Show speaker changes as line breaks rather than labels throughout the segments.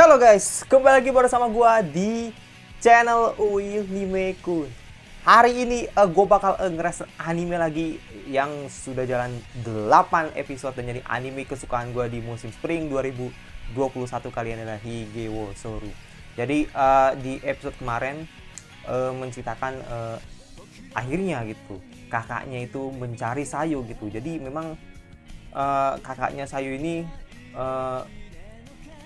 Halo guys, kembali lagi bersama gua di channel Uil Nimeku. Hari ini gue bakal ngeres anime lagi yang sudah jalan 8 episode dan jadi anime kesukaan gua di musim spring 2021 kali ini adalah Higewo Soru. Jadi di episode kemarin menceritakan akhirnya gitu kakaknya itu mencari Sayu gitu. Jadi memang kakaknya Sayu ini eh,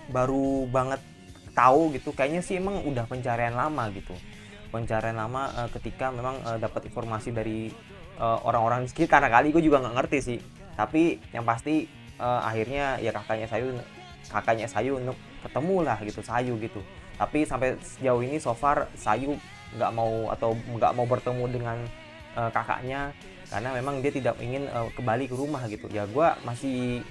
baru banget tahu gitu, kayaknya sih emang udah pencarian lama gitu, pencarian lama ketika memang dapat informasi dari orang-orang di sekitar. Kali gue juga nggak ngerti sih, tapi yang pasti akhirnya ya kakaknya Sayu untuk ketemu lah gitu Sayu gitu. Tapi sampai sejauh ini so far Sayu nggak mau atau nggak mau bertemu dengan kakaknya karena memang dia tidak ingin kembali ke rumah gitu. Ya gue masih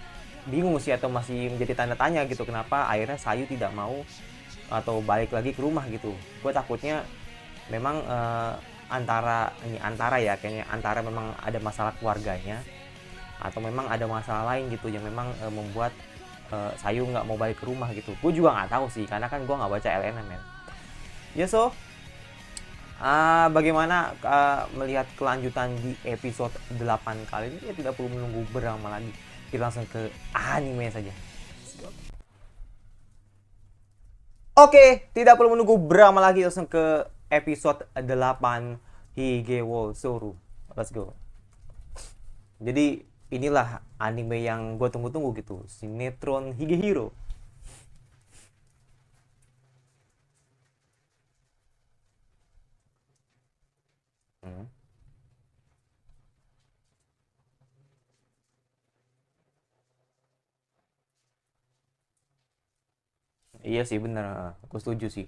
bingung sih atau masih menjadi tanda tanya gitu kenapa akhirnya Sayu tidak mau atau balik lagi ke rumah gitu. Gue takutnya memang antara ya kayaknya antara memang ada masalah keluarganya atau memang ada masalah lain gitu yang memang membuat Sayu nggak mau balik ke rumah gitu. Gue juga nggak tahu sih karena kan gue nggak baca LNM men. Ya so bagaimana melihat kelanjutan di episode 8 kali ini? Ya tidak perlu menunggu berlama lagi, kita langsung ke anime saja. Oke, tidak perlu menunggu berlama lagi, langsung ke episode 8 Higewo Soru. Let's go. Jadi inilah anime yang gue tunggu-tunggu gitu, sinetron Higehiro. Hmm. Iya sih bener, aku setuju sih.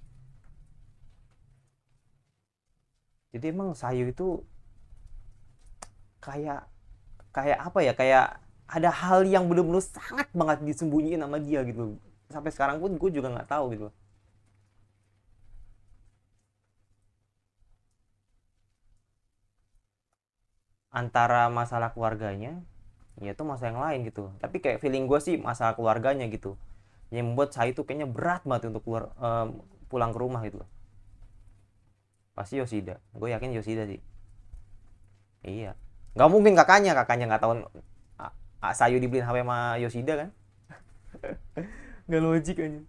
Jadi emang Sayu itu kayak kayak apa ya, kayak ada hal yang bener-bener sangat banget disembunyiin sama dia gitu. Sampai sekarang pun gue juga nggak tahu gitu. Antara masalah keluarganya, ya itu masalah yang lain gitu. Tapi kayak feeling gue sih masalah keluarganya gitu. Yang membuat saya itu kayaknya berat banget untuk pulang ke rumah gitu. Pasti Yoshida. Gue yakin Yoshida sih. Iya. Gak mungkin kakaknya nggak tahu Sayu dibeliin HP sama Yoshida kan? Gak logik aja.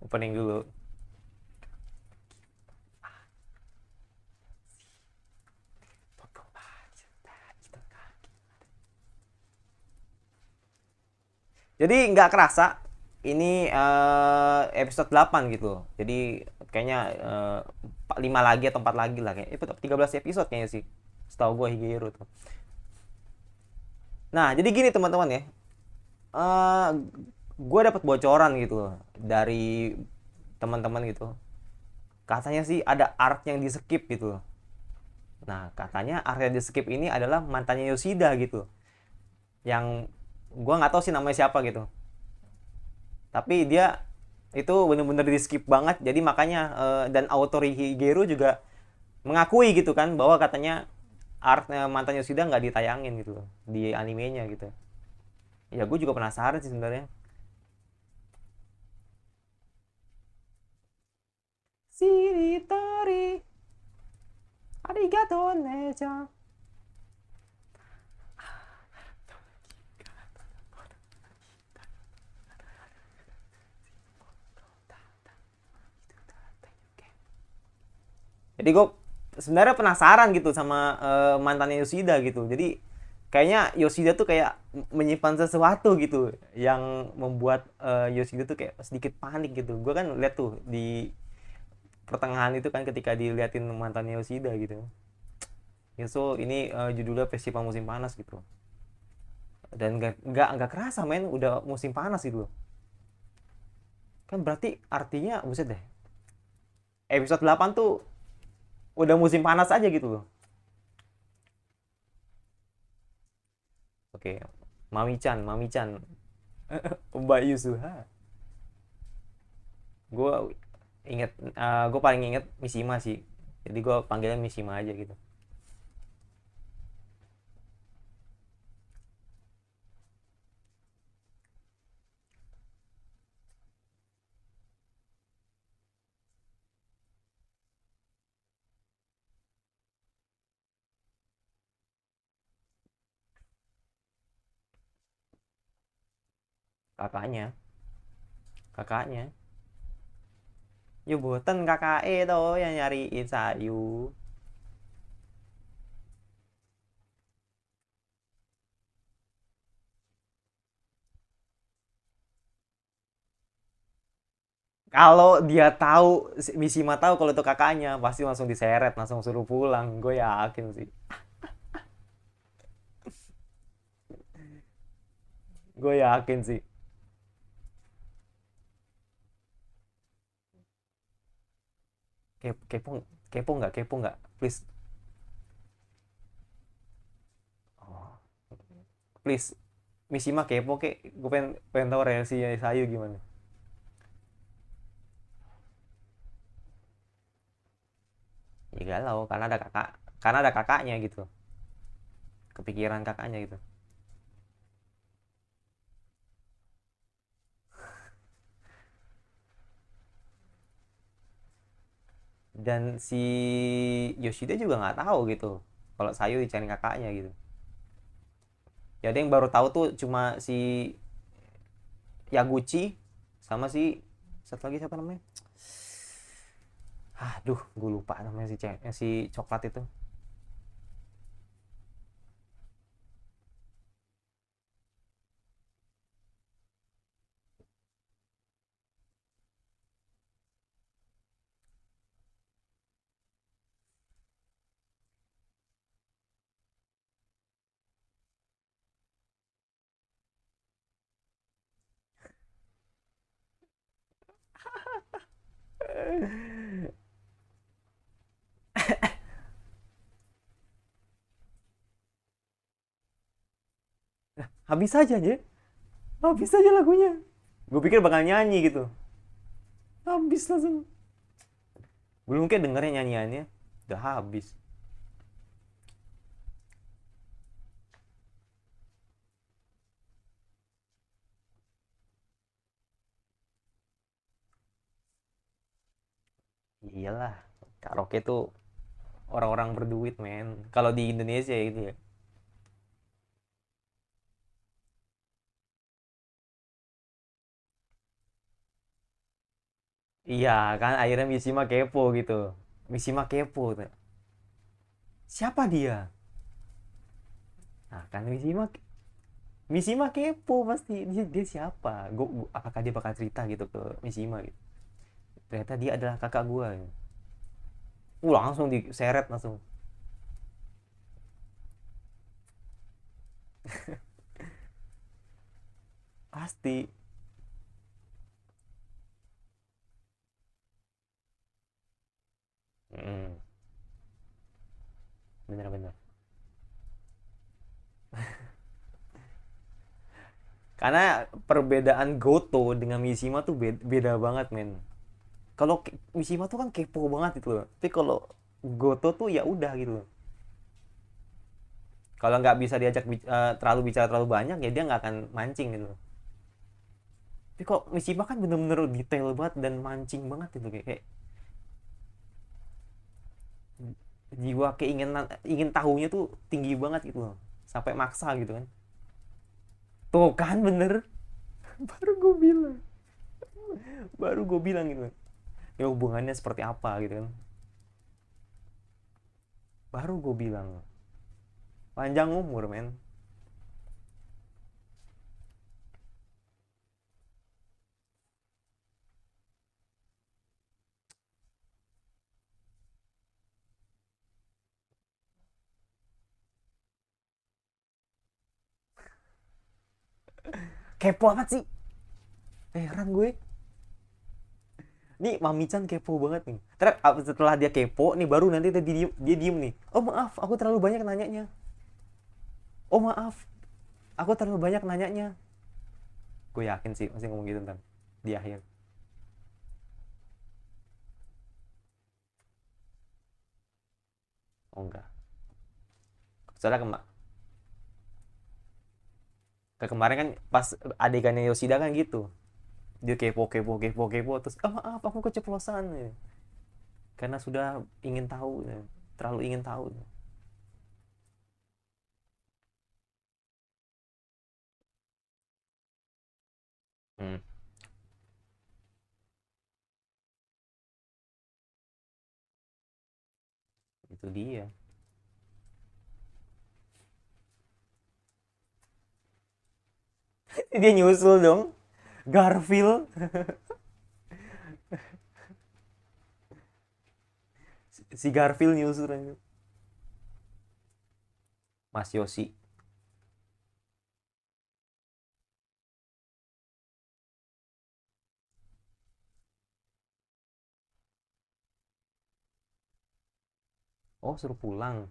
Opening dulu. Jadi nggak kerasa ini episode 8 gitu. Jadi kayaknya 5 lagi atau 4 lagi lah kayak. 13 episode kayaknya sih. Setahu gue Higehiro tuh. Nah, jadi gini teman-teman ya. Eh gue dapat bocoran gitu dari teman-teman gitu. Katanya sih ada arc yang di skip gitu. Nah, katanya arc yang di skip ini adalah mantannya Yoshida gitu. Yang gue nggak tahu sih namanya siapa gitu. Tapi dia itu bener-bener di skip banget, jadi makanya dan autor Higero juga mengakui gitu kan bahwa katanya art mantan Yoshida nggak ditayangin gitu di animenya gitu. Ya gue juga penasaran sih sebenarnya. Shiritori arigato necha. Jadi gue sebenarnya penasaran gitu sama mantannya Yoshida gitu. Jadi kayaknya Yoshida tuh kayak menyimpan sesuatu gitu yang membuat Yoshida tuh kayak sedikit panik gitu. Gue kan lihat tuh di pertengahan itu kan ketika diliatin mantannya Yoshida gitu. Ya so ini judulnya Festival Musim Panas gitu. Dan nggak kerasa men udah musim panas gitu loh. Kan berarti artinya buset deh. Episode 8 tuh udah musim panas aja gitu loh. Oke, Mami-chan, Mami-chan. Mbak Yusuha. Gue inget, gue paling inget Mishima sih. Jadi gue panggilnya Mishima aja gitu. Kakaknya, kakaknya. Ya boten kakak tuh yang nyariin Sayu. Kalau dia tahu, Mishima tahu kalau itu kakaknya, pasti langsung diseret, langsung suruh pulang. Gue yakin sih. Gue yakin sih. Kepo, kepo nggak? Please, oh, please. Mishima kepo kek. Gue pengen tahu reaksinya Sayu gimana. Ya galau, karena ada kakaknya gitu. Kepikiran kakaknya gitu. Dan si Yoshida juga nggak tahu gitu kalau Sayu dicari kakaknya gitu. Jadi yang baru tahu tuh cuma si Yaguchi sama si satu lagi siapa namanya? Aduh, gue lupa namanya si coklat itu. Habis aja aja. Habis aja lagunya. Gue pikir bakal nyanyi gitu. Habis langsung. Belum kayak dengernya nyanyiannya. Udah habis. Iyalah. Karaoke tuh orang-orang berduit, men. Kalau di Indonesia ya gitu ya. Iya, kan akhirnya Mishima kepo gitu. Mishima kepo tuh. Siapa dia? Nah, kan Mishima kepo pasti. Dia siapa? Apakah dia bakal cerita gitu ke Mishima gitu. Ternyata dia adalah kakak gua. Langsung diseret langsung. Pasti. Hmm, bener-bener. Karena perbedaan Goto dengan Mishima tuh beda banget, men. Kalau Mishima tuh kan kepo banget itu loh. Tapi kalau Goto tuh ya udah gitu loh. Kalau nggak bisa diajak terlalu bicara terlalu banyak ya dia nggak akan mancing gitu loh. Tapi kok Mishima kan bener-bener detail banget dan mancing banget itu kayak jiwa keinginan ingin tahunya tuh tinggi banget gitu loh. Sampai maksa gitu kan. Tuh kan bener. Baru gue bilang. Baru gue bilang gitu. Ya hubungannya seperti apa gitu kan. Baru gue bilang. Panjang umur, men. Kepo amat sih. Heran gue. Nih Mami-chan kepo banget nih. Terus setelah dia kepo nih baru nanti dia diem nih. Oh maaf, aku terlalu banyak nanyanya. Oh maaf, aku terlalu banyak nanyanya. Gue yakin sih masih ngomong gitu ntar di akhir. Oh enggak. Soalnya kemarin kan pas adegannya Yoshida kan gitu. Dia kepo kepo kepo kepo terus ah maaf aku keceplosan ya. Karena sudah ingin tahu ya. Terlalu ingin tahu. Hmm, itu dia. Dia nyusul dong. Garfield. Si Garfield nyusul aja. Mas Yosi. Oh, suruh pulang.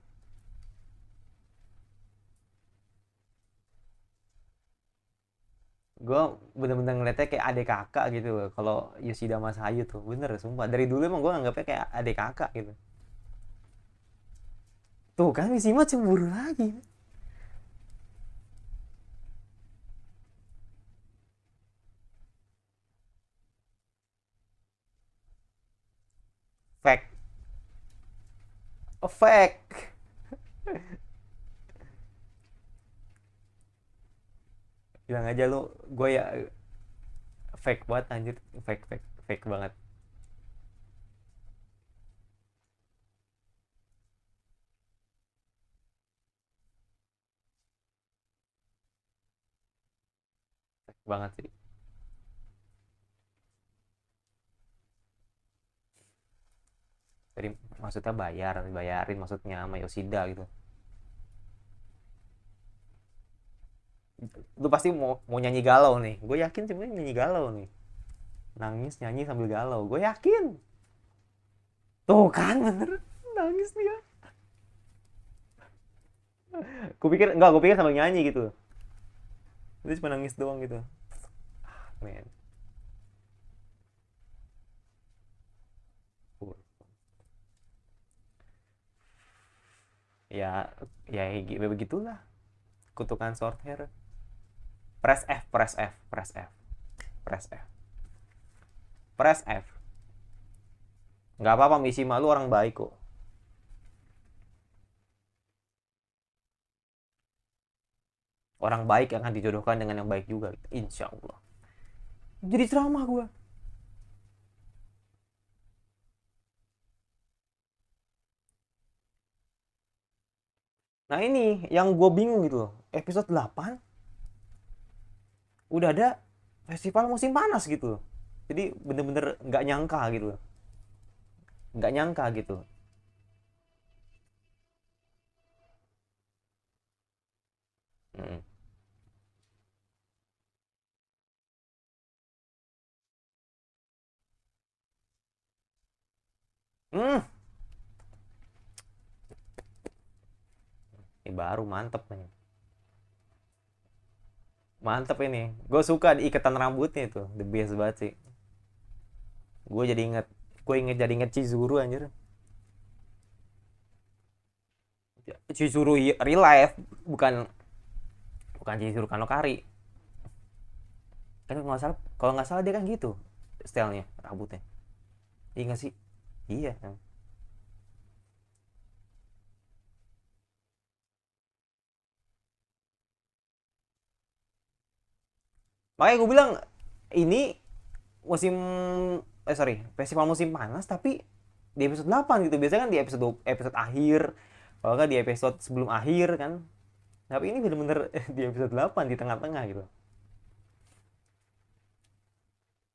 Gue bener-bener ngeliatnya kayak adek kakak gitu loh. Kalau Yoshida Mas Hayu tuh. Bener, sumpah. Dari dulu emang gue nganggapnya kayak adek kakak gitu. Tuh kan, Mishima cemburu lagi. Fact. A fact. Bilang aja lu, gue ya fake banget anjir. Fake, fake, fake banget. Fake banget sih. Jadi maksudnya bayarin maksudnya sama Yoshida gitu. Lu pasti mau nyanyi galau nih. Gue yakin sebenarnya nyanyi galau nih. Nangis nyanyi sambil galau. Gue yakin. Tuh kan bener. Nangis dia. Gue pikir sambil nyanyi gitu. Itu cuma nangis doang gitu. Men. Ya, ya begitulah. Kutukan short hair. Press F, press F, press F, press F, press F. Nggak apa-apa, misi malu orang baik kok. Orang baik akan dijodohkan dengan yang baik juga. Insya Allah. Jadi ceramah gue. Nah ini yang gue bingung gitu loh. Episode 8 udah ada festival musim panas gitu loh. Jadi bener-bener nggak nyangka gitu loh. Nggak nyangka gitu. Hmm. Hmm. Ini baru mantep nih. Mantep ini. Gue suka di ikatan rambutnya itu. The best banget sih. Gue jadi inget. Jadi inget Chizuru anjir. Chizuru real life. Bukan bukan Chizuru Kanokari. Kan kalau nggak salah dia kan gitu stylenya rambutnya. Iya nggak sih? Iya. Makanya gue bilang ini musim sorry, festival musim panas tapi di episode 8 gitu. Biasanya kan di episode akhir. Kalau nggak di episode sebelum akhir kan. Tapi ini bener-bener di episode 8 di tengah-tengah gitu.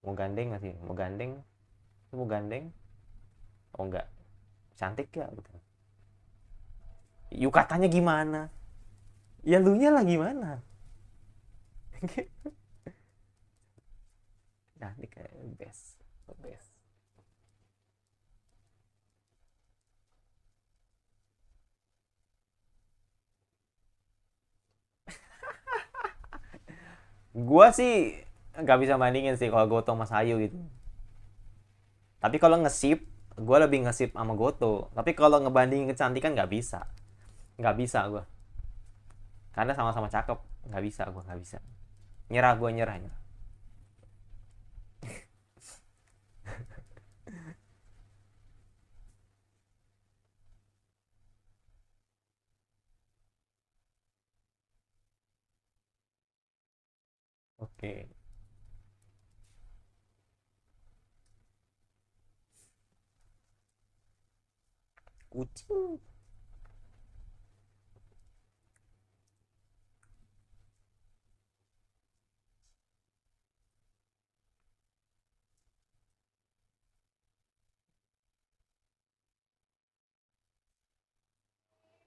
Mau gandeng nggak sih? Mau gandeng? Mau gandeng? Oh enggak. Cantik ya gitu. Yuk katanya gimana? Ya lu nya lah gimana? Cantik kayak best. Best. Gua sih nggak bisa bandingin sih kalau Goto Mas Ayu gitu. Tapi kalau ngesip, gue lebih ngesip sama Goto. Tapi kalau ngebandingin kecantikan nggak bisa. Nggak bisa gue. Karena sama-sama cakep. Nggak bisa gue, nggak bisa. Nyerah gue, nyerah. Nyerah. Oke. kucing.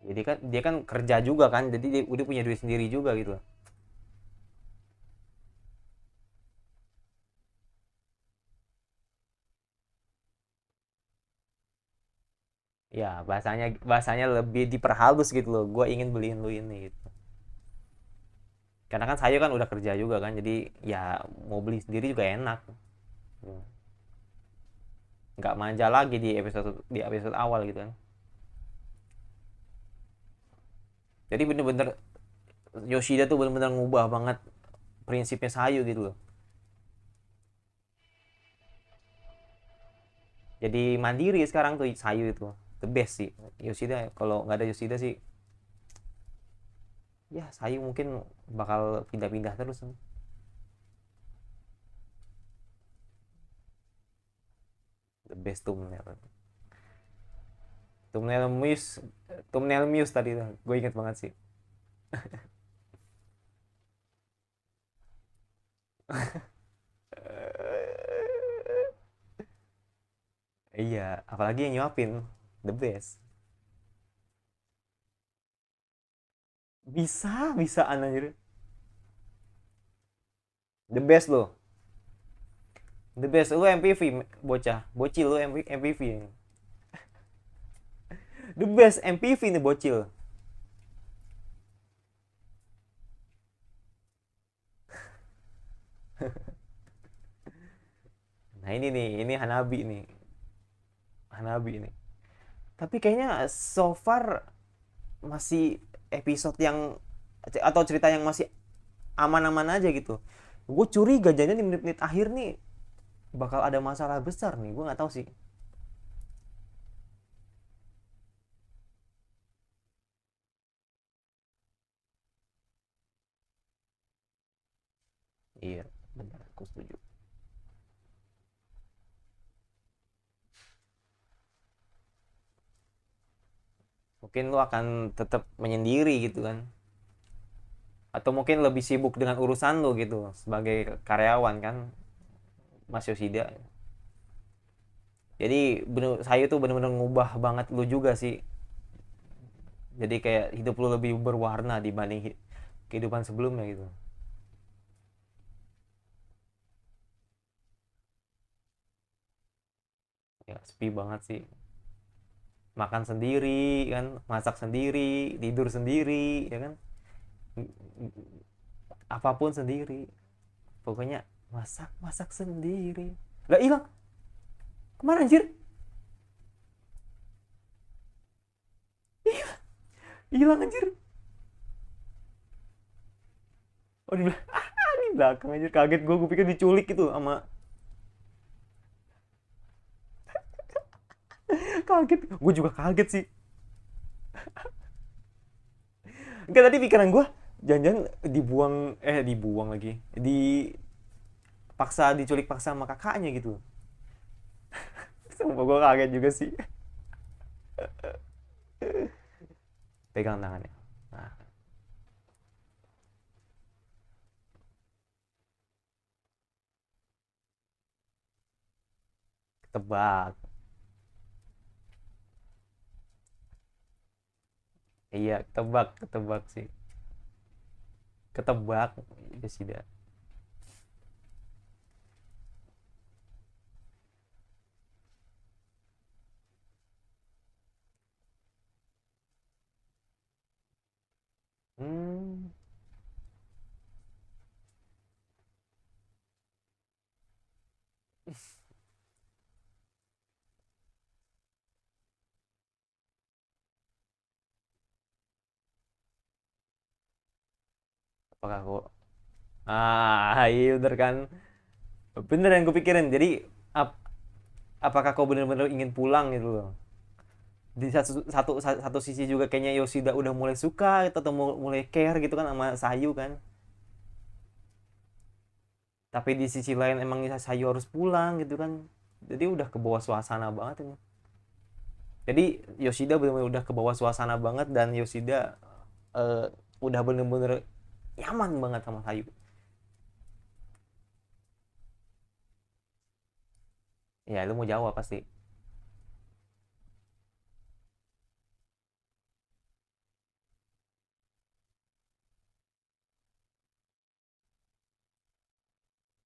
Jadi kan dia kan kerja juga kan, jadi dia udah punya duit sendiri juga gitu. Ya bahasanya bahasanya lebih diperhalus gitu loh, gue ingin beliin lu ini gitu. Karena kan saya kan udah kerja juga kan, jadi ya mau beli sendiri juga enak. Nggak manja lagi di episode awal gitu kan. Jadi bener-bener Yoshida tuh bener-bener ngubah banget prinsipnya Sayu gitu loh. Jadi mandiri sekarang tuh Sayu itu, the best sih. Yoshida kalau nggak ada Yoshida sih, ya Sayu mungkin bakal pindah-pindah terus. The best thumbnail. Thumbnail Muse, thumbnail Muse tadi tuh, gue inget banget sih. Iya, apalagi yang nyuapin, the best. Bisa anjir. The best lo. The best lu MPV bocah, bocil lu MPV. The best MPV nih bocil. Nah ini Hanabi nih. Hanabi nih. Tapi kayaknya so far masih episode yang atau cerita yang masih aman-aman aja gitu. Gue curiga jangan di menit-menit akhir nih bakal ada masalah besar nih. Gue nggak tahu sih. Iya, benar, aku setuju. Mungkin lu akan tetap menyendiri gitu kan. Atau mungkin lebih sibuk dengan urusan lu gitu sebagai karyawan kan, Mas Yoshida. Jadi bener, saya tuh bener-bener ngubah banget lu juga sih. Jadi kayak hidup lu lebih berwarna dibanding kehidupan sebelumnya gitu. Ya sepi banget sih. Makan sendiri kan, masak sendiri, tidur sendiri, ya kan. Apapun sendiri. Pokoknya masak masak sendiri. Lah hilang. Kemana anjir? Hilang anjir. Oh di belakang, di belakang anjir, kaget gue pikir diculik gitu sama. Kaget, gue juga kaget sih. Enggak, tadi pikiran gue jangan-jangan dibuang lagi, dipaksa diculik paksa sama kakaknya gitu. Sumpah gue kaget juga sih. Pegang tangannya. Nah, ketebak. Iya, ketebak, ketebak sih. Ketebak, ya sudah. Hmm, apakah kok? Iya bener kan? Bener yang gue pikirin. Jadi ap- apakah kau bener-bener ingin pulang gitu loh? Di satu sisi juga kayaknya Yoshida udah mulai suka gitu, atau mulai care gitu kan sama Sayu kan. Tapi di sisi lain emang Sayu harus pulang gitu kan. Jadi udah ke bawah suasana banget ini. Jadi Yoshida benar-benar udah ke bawah suasana banget, dan Yoshida eh, udah bener-bener nyaman banget sama Sayu. Ya lu mau jawab pasti.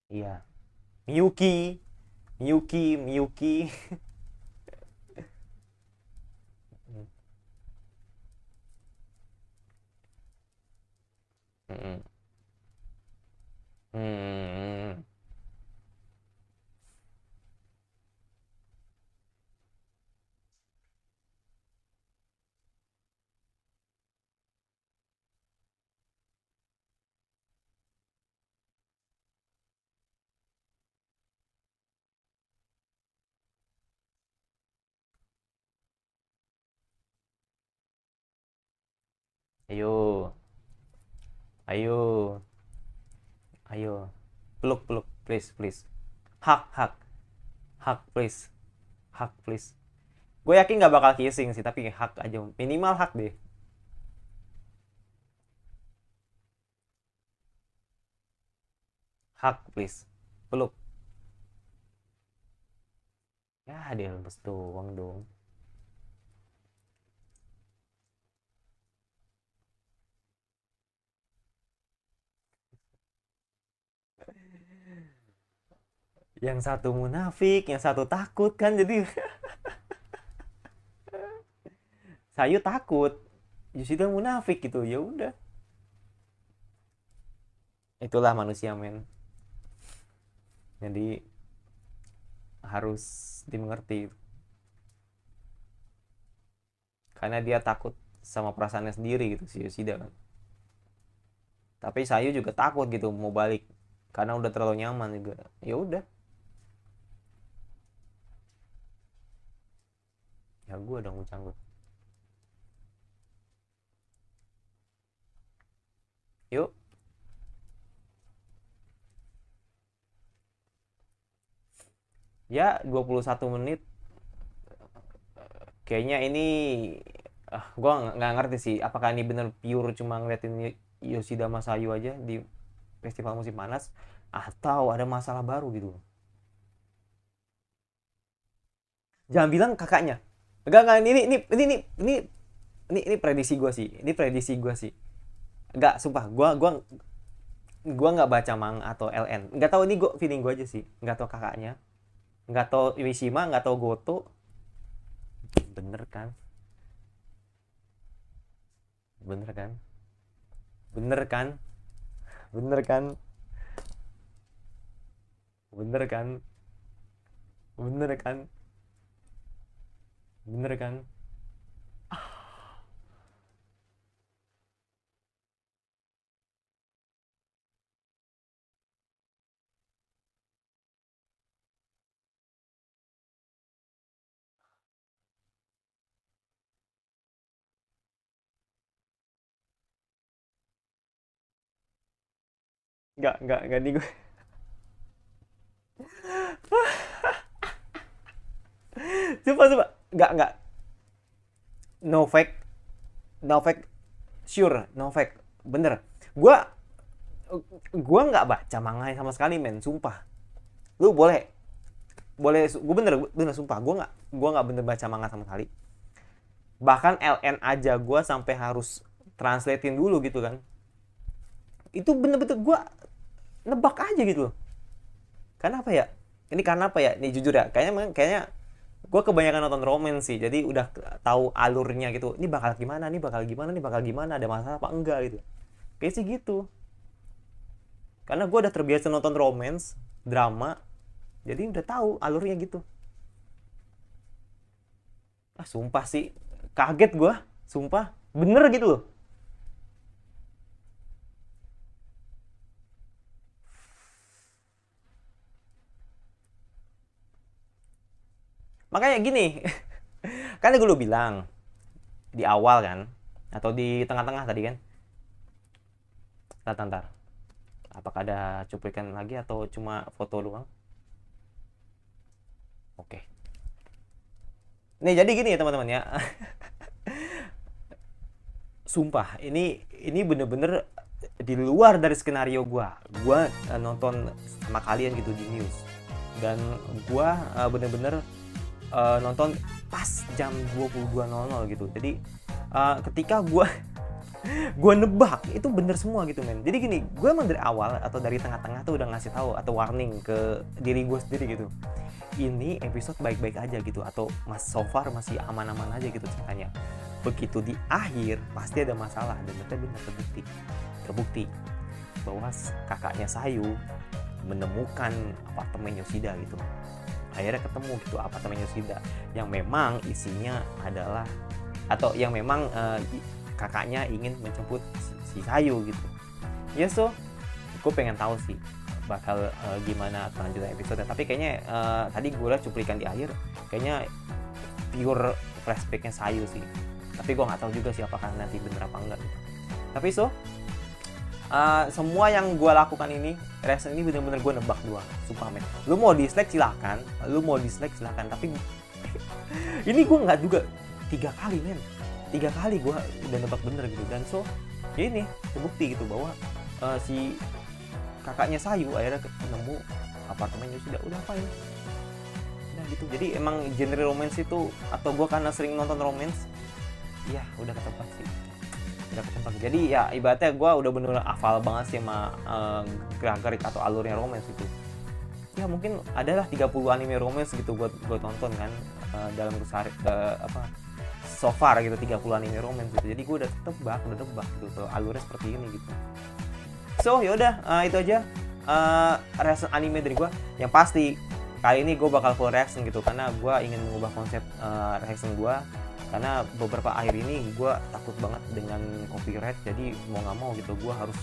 Iya. Miyuki, Miyuki. Mm-mm. Hmm. Ayo, ayo, ayo. Peluk, peluk, please, please. Hak, hak, hak, please, hak, please. Gue yakin nggak bakal kissing sih, tapi hak aja, minimal hak deh. Hak, please. Peluk. Ya, dia lemes doang dong. Yang satu munafik, yang satu takut kan, jadi Sayu takut, Yoshida munafik gitu. Ya udah, itulah manusia men. Jadi harus dimengerti, karena dia takut sama perasaannya sendiri gitu si Yoshida kan. Tapi Sayu juga takut gitu mau balik, karena udah terlalu nyaman juga. Ya udah, ya gue dong canggut. Yuk. Ya 21 menit kayaknya ini. Gue nggak ngerti sih apakah ini bener pure cuma ngeliatin Yoshida sama Sayu aja di festival musim panas, atau ada masalah baru gitu. Jangan bilang kakaknya. Enggak, ini prediksi gue sih, ini prediksi gue sih. Enggak, sumpah, gua nggak baca manga atau LN, nggak tahu, ini gue feeling gue aja sih, nggak tahu kakaknya, nggak tahu Mishima, nggak tahu Goto. Bener kan? Bener kan? Bener kan? Bener kan? Bener kan? Bener kan? Bener kan? Nggak nih gue. Sumpah, nggak, no fake, no fake, sure, no fake, bener. Gua gua nggak baca manga sama sekali men, sumpah. Lu boleh, gue bener, bener sumpah, gue nggak bener baca manga sama sekali. Bahkan LN aja gue sampai harus translatein dulu gitu kan. Itu bener-bener gue nebak aja gitu loh. Karena apa ya, ini karena apa ya, ini jujur ya, kayaknya gue kebanyakan nonton romance sih, jadi udah tahu alurnya gitu, ini bakal gimana, ini bakal gimana, ini bakal gimana, ada masalah apa enggak gitu. Kayak sih gitu, karena gue udah terbiasa nonton romance drama, jadi udah tahu alurnya gitu. Sumpah sih, kaget gue, sumpah bener gitu loh. Makanya gini, kan gue lu bilang di awal kan, atau di tengah-tengah tadi kan. Ntar, apakah ada cuplikan lagi atau cuma foto doang? Oke. Nih jadi gini ya teman-teman ya. Sumpah, ini bener-bener di luar dari skenario gua nonton sama kalian gitu di news, dan gua bener-bener nonton pas jam 22.00 gitu. Jadi ketika gua nebak itu bener semua gitu men. Jadi gini, gue emang dari awal atau dari tengah-tengah tuh udah ngasih tahu atau warning ke diri gue sendiri gitu, ini episode baik-baik aja gitu, atau so far masih aman-aman aja gitu ceritanya. Begitu di akhir pasti ada masalah, dan ternyata benar terbukti bahwa kakaknya Sayu menemukan apartemen Yoshida gitu. Akhirnya ketemu gitu apartemen Yoshida yang memang isinya adalah, atau yang memang kakaknya ingin menjemput si Sayu gitu. Ya so, gue pengen tahu sih bakal gimana kelanjutan episode. Tapi kayaknya tadi gue liat cuplikan di akhir, kayaknya pure flashbacknya Sayu sih. Tapi gue nggak tahu juga sih apakah nanti bener apa enggak gitu. Tapi so, semua yang gue lakukan ini, reaction ini bener-bener gue nebak doang. Sumpah men. Lu mau dislike silahkan, tapi ini gue nggak juga 3 kali men. 3 kali gue udah nebak bener gitu. Dan so ini terbukti gitu bahwa si kakaknya Sayu akhirnya ketemu apartemen Yoshida. Udah apa ini? Udah gitu. Jadi emang genre romance itu, atau gue karena sering nonton romance, ya udah ketebak sih. Udah ketebak. Jadi ya ibaratnya gue udah bener-bener hafal banget sih sama gerak-gerik atau alurnya romance itu. Ya mungkin adalah 30 anime romance gitu gue tonton kan dalam kesehari so far gitu, 30 anime romance gitu. Jadi gue udah tebak gitu alurnya seperti ini gitu. So yaudah, itu aja reaction anime dari gue. Yang pasti kali ini gue bakal full reaction gitu, karena gue ingin mengubah konsep reaction gue. Karena beberapa akhir ini gue takut banget dengan copyright, jadi mau nggak mau gitu gue harus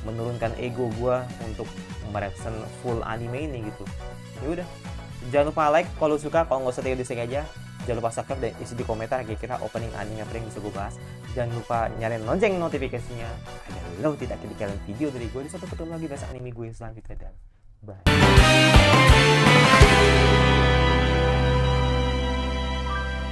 menurunkan ego gue untuk mereaction full anime ini gitu. Ya udah, jangan lupa like kalau suka, kalau nggak usah dislike aja. Jangan lupa subscribe dan isi di komentar kira-kira opening anime apa yang bisa gue bahas. Jangan lupa nyalain lonceng notifikasinya agar lo tidak ketinggalan video dari gue. Sampai ketemu lagi bahas anime gue selanjutnya, dan bye.